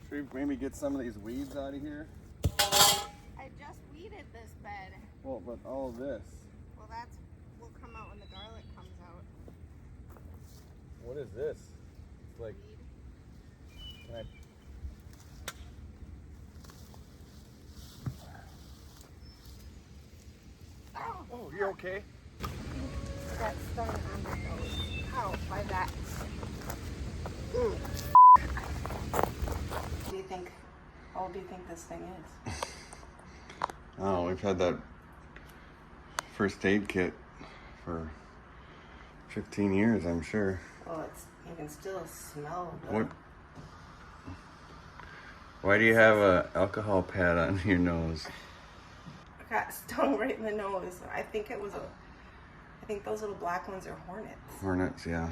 Should we maybe get some of these weeds out of here? I just weeded this bed. Well, but all of this. Well, that's will come out when the garlic comes out. What is this? It's like. Weed. Can I... Oh, you okay? I got stung on my nose. Ow, by that. How old do you think this thing is? Oh, we've had that first aid kit for 15 years, I'm sure. Well, you can still smell the... What? Why do you have a alcohol pad on your nose? I got stung right in the nose. I think those little black ones are hornets. Hornets, yeah.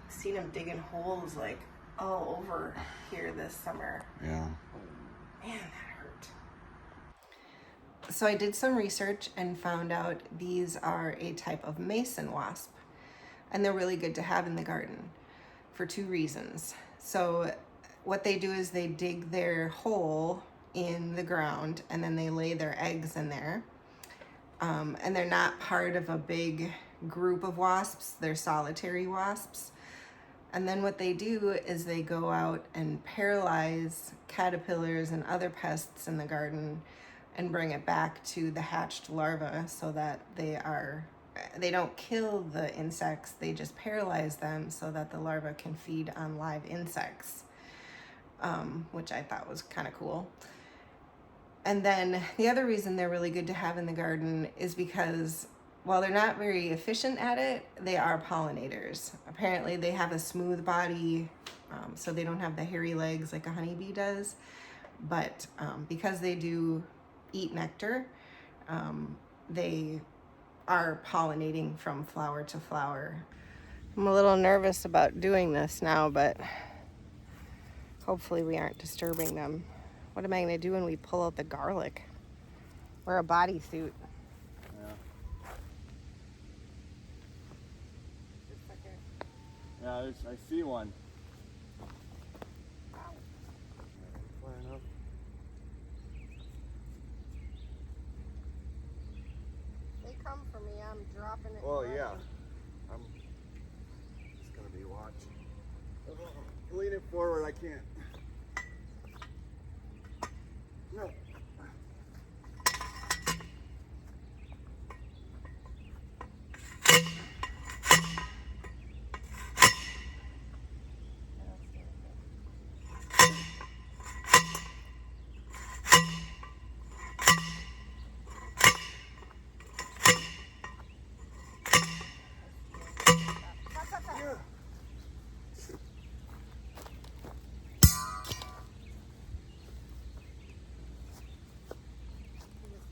I've seen them digging holes like all over here this summer. Yeah. Man, that hurt. So I did some research and found out these are a type of mason wasp, and they're really good to have in the garden for two reasons. So what they do is they dig their hole in the ground and then they lay their eggs in there. And they're not part of a big group of wasps, they're solitary wasps. And then what they do is they go out and paralyze caterpillars and other pests in the garden and bring it back to the hatched larvae so that they don't kill the insects, they just paralyze them so that the larvae can feed on live insects, which I thought was kind of cool. And then the other reason they're really good to have in the garden is because while they're not very efficient at it, they are pollinators. Apparently they have a smooth body, so they don't have the hairy legs like a honeybee does. But because they do eat nectar, they are pollinating from flower to flower. I'm a little nervous about doing this now, but hopefully we aren't disturbing them. What am I gonna do when we pull out the garlic? Wear a bodysuit. Yeah, I see one. Wow. They come for me, I'm dropping it. Well, yeah. I'm just gonna be watching. Lean it forward, I can't. No.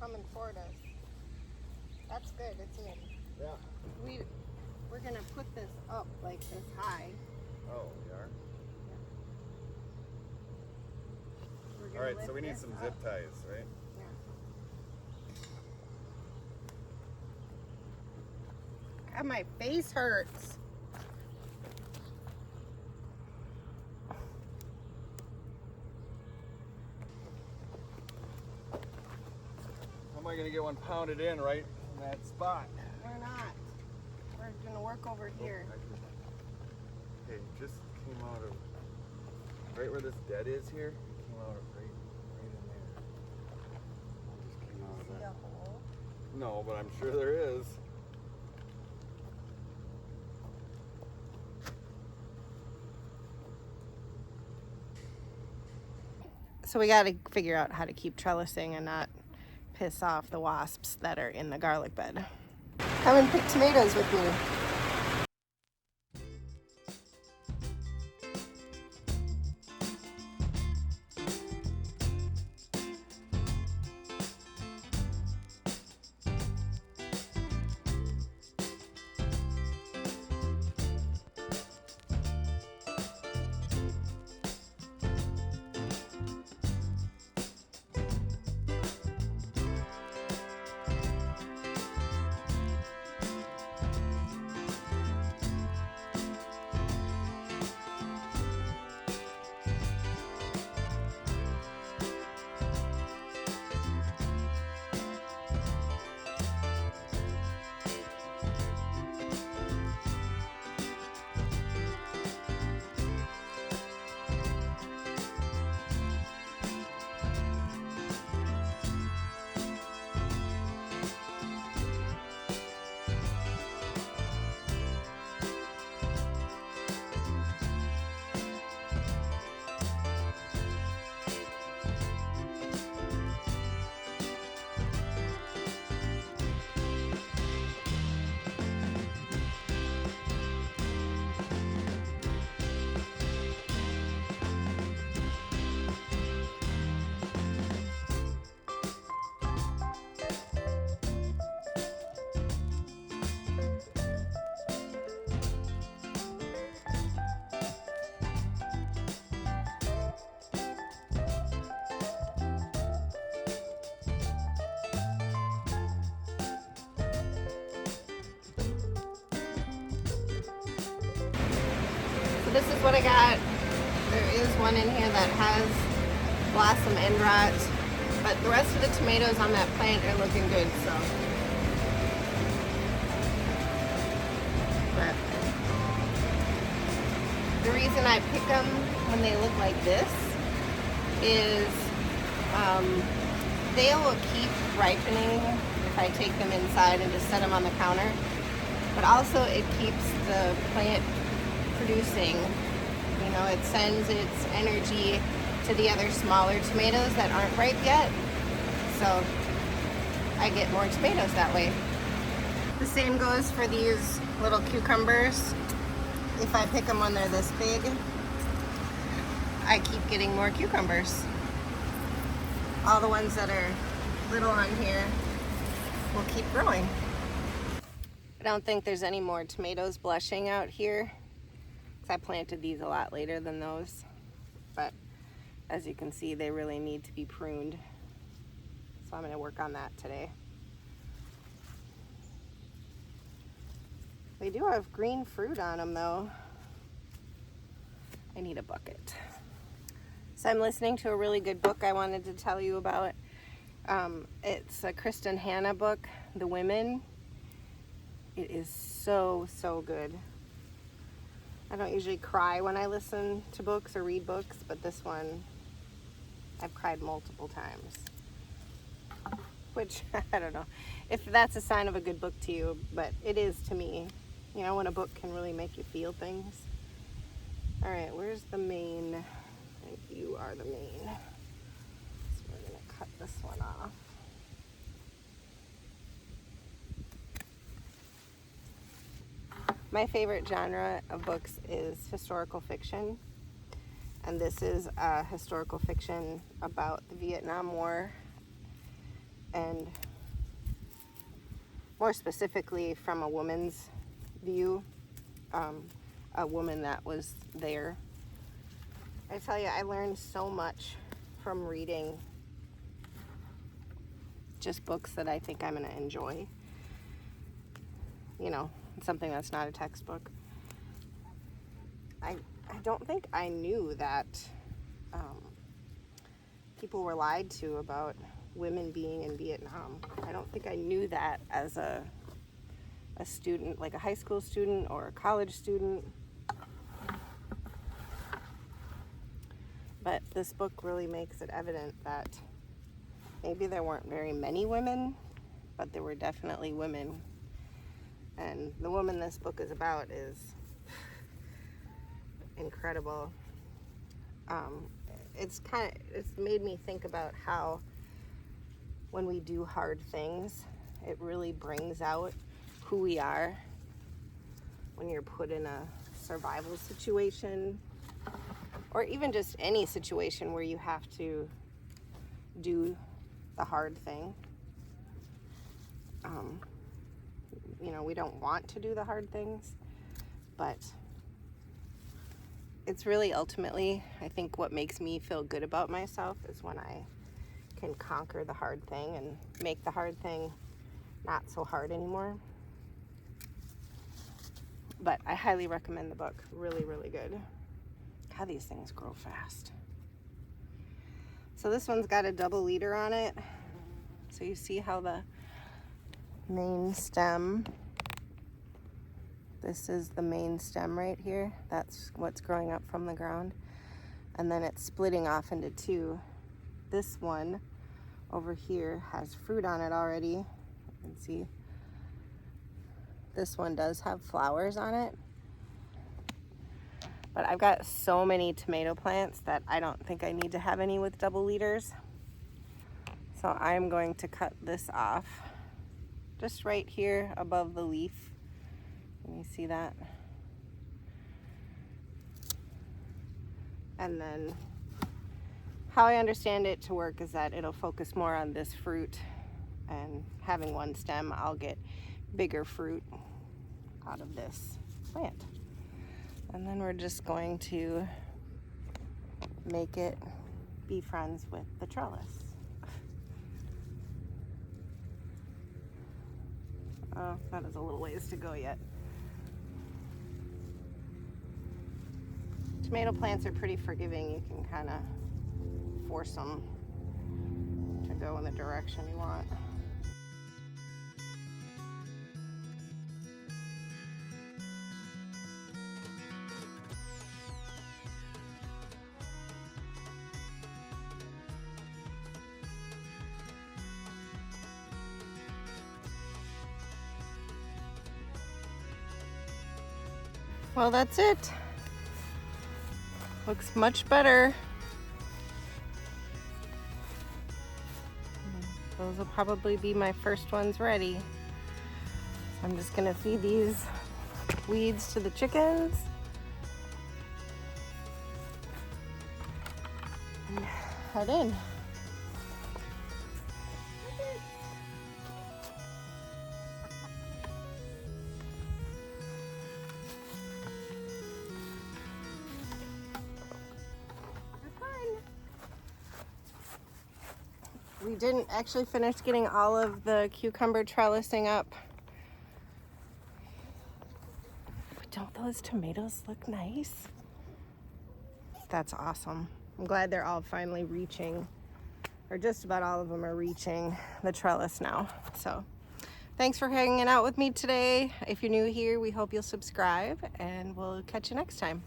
Coming toward us. That's good, it's in. Yeah. We're gonna put this up like this high. Oh, we are? Yeah. All right, so we need some zip ties, right? Yeah. God, my face hurts. How am I gonna get one pounded in right in that spot? We're not. We're gonna work over here. Okay, it just came out of right where this dead is here. Came out of right in there. It just came out of See that. a hole? No, but I'm sure there is. So we got to figure out how to keep trellising and not piss off the wasps that are in the garlic bed. Come and pick tomatoes with me. this is what I got. There is one in here that has blossom end rot, but the rest of the tomatoes on that plant are looking good, so. But the reason I pick them when they look like this is they will keep ripening if I take them inside and just set them on the counter. But also it keeps the plant producing. You know, it sends its energy to the other smaller tomatoes that aren't ripe yet. So I get more tomatoes that way. The same goes for these little cucumbers. If I pick them when they're this big, I keep getting more cucumbers. All the ones that are little on here will keep growing. I don't think there's any more tomatoes blushing out here, because I planted these a lot later than those. But as you can see, they really need to be pruned. So I'm going to work on that today. They do have green fruit on them though. I need a bucket. So I'm listening to a really good book I wanted to tell you about. It's a Kristen Hanna book, The Women. It is so, so good. I don't usually cry when I listen to books or read books, but this one, I've cried multiple times. Which, I don't know if that's a sign of a good book to you, but it is to me. You know, when a book can really make you feel things. All right, where's the main? I think you are the main. So we're gonna cut this one off. My favorite genre of books is historical fiction. And this is a historical fiction about the Vietnam War, and more specifically from a woman's view, a woman that was there. I tell you, I learned so much from reading just books that I think I'm going to enjoy. You know, something that's not a textbook. I don't think I knew that people were lied to about women being in Vietnam. I don't think I knew that as a student, like a high school student or a college student. But this book really makes it evident that maybe there weren't very many women, but there were definitely women. And the woman this book is about is incredible. It's made me think about how when we do hard things, it really brings out who we are. When you're put in a survival situation, or even just any situation where you have to do the hard thing. You know, we don't want to do the hard things, but it's really ultimately, I think, what makes me feel good about myself is when I can conquer the hard thing and make the hard thing not so hard anymore. But I highly recommend the book. Really, really good. God, these things grow fast. So this one's got a double leader on it. So you see how the main stem, this is the main stem right here. That's what's growing up from the ground. And then it's splitting off into two. This one over here has fruit on it already. You can see. This one does have flowers on it. But I've got so many tomato plants that I don't think I need to have any with double leaders. So I'm going to cut this off just right here above the leaf. Can you see that? And then how I understand it to work is that it'll focus more on this fruit, and having one stem, I'll get bigger fruit out of this plant. And then we're just going to make it be friends with the trellis. Oh, that is a little ways to go yet. Tomato plants are pretty forgiving. You can kind of force them to go in the direction you want. Well, that's it. Looks much better. Those will probably be my first ones ready. So I'm just gonna feed these weeds to the chickens. And head in. We didn't actually finish getting all of the cucumber trellising up. But don't those tomatoes look nice? That's awesome. I'm glad they're all finally reaching, or just about all of them are reaching the trellis now. So thanks for hanging out with me today. If you're new here, we hope you'll subscribe, and we'll catch you next time.